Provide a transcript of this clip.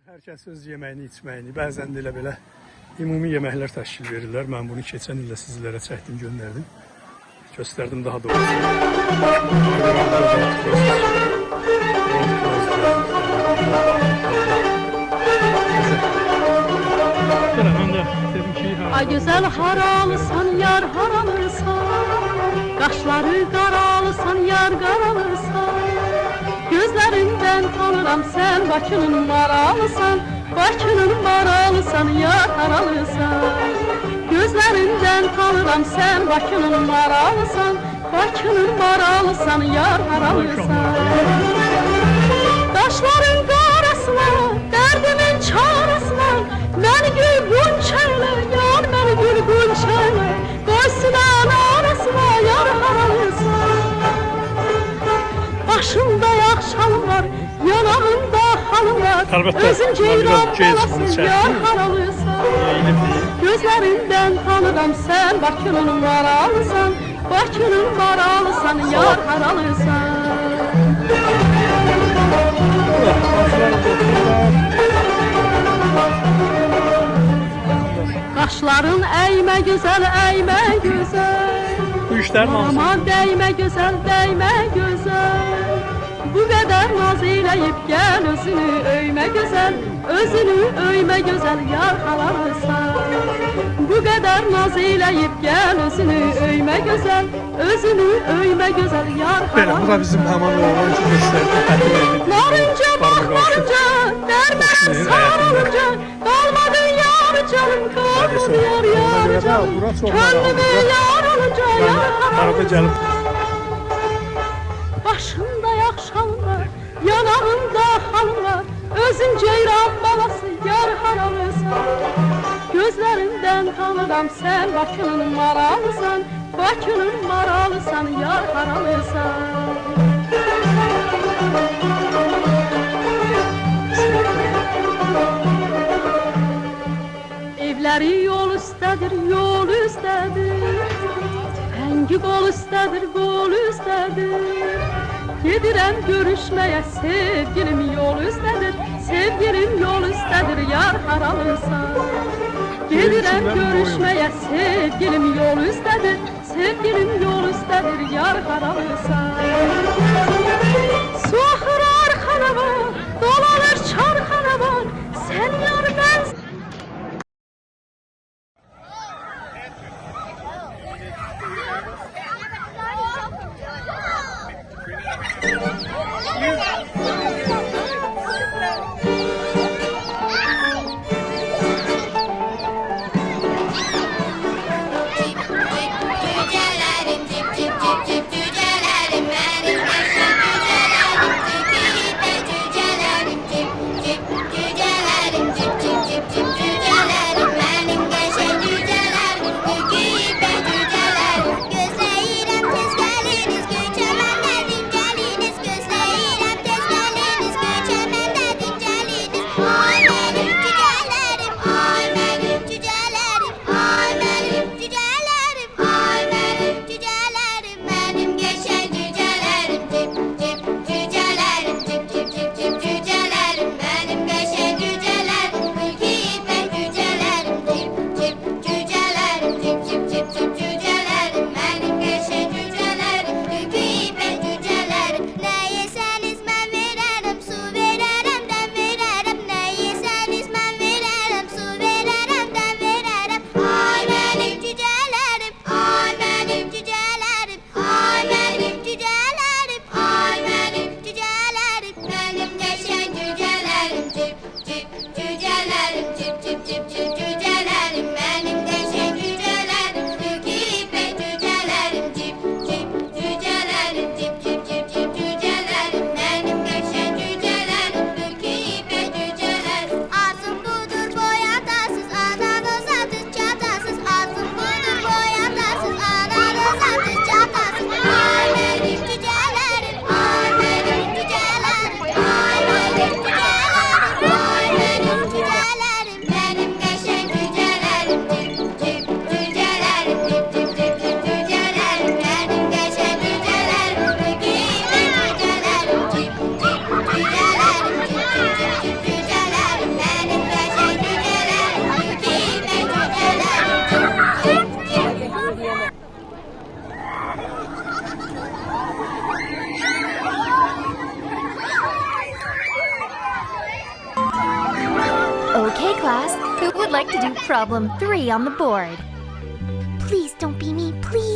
Hər kəs öz yeməyini, içməyini, bəzən də elə belə ümumi yeməklər təşkil verirlər. Mən bunu keçən ildə sizlərə çəkdim, göndərdim. Göstərdim daha doğrusu. Ay güzel haralısan, yar haralısan, qaşları qaralısan, yar qaralısan. Gözlərindən tanıram sən Bakının maralısan, Bakının maralısan, yar haralısan. Gözlərindən tanıram sən Bakının maralısan, Bakının maralısan, yar haralısan. Daşların qarasına, dərdimin çarasına, məni gül qunçayla, yar məni gül qunçayla, qoysunan arasına, yar haralısan. Başımda yaxşalım var, yanağımda halım var, özün ceyran balasın, yar haralısan. Gözlərindən tanıram sən Bakının maralısan, Bakının maralısan, yar haralısan. Qaşların əymə gözəl, əymə gözəl. Bu işlərin hansı? Aman dəymə gözəl, dəymə gözəl. Bu qədər naz eləyib gəl özünü öymə gözəl, özünü öymə gözəl, yar haralısan. Bu qədər naz eləyib gəl özünü öymə gözəl, özünü öymə gözəl, yar haralısan. Belə, bu da bizim həman oğlan ki göstərdi. Narınca bax, narınca, dərmən sarılınca, qalmadı yar canım, qalmadı yar, yar canım. Könlümü yar alınca, yar haralısan. Başımda yaxşalım var, yanağımda halım var, özün ceyran balası, yar haralısan. Gözlərindən tanıram sən Bakının maralısan, Bakının maralısan, yar haralısan. Evləri yol üstədir, yol üstədir, tüfəngi qol üstədir, qol üstədir. Gedirəm görüşməyə, sevgilim yol üstədir, sevgilim yol üstədir, yar haralısan. Gedirəm görüşməyə, sevgilim yol üstədir, sevgilim yol üstədir, yar haralısan. Su axır arxana var, dolanır çarxana var, sən yar mən. would like to do problem 3 on the board? Please don't be me, please.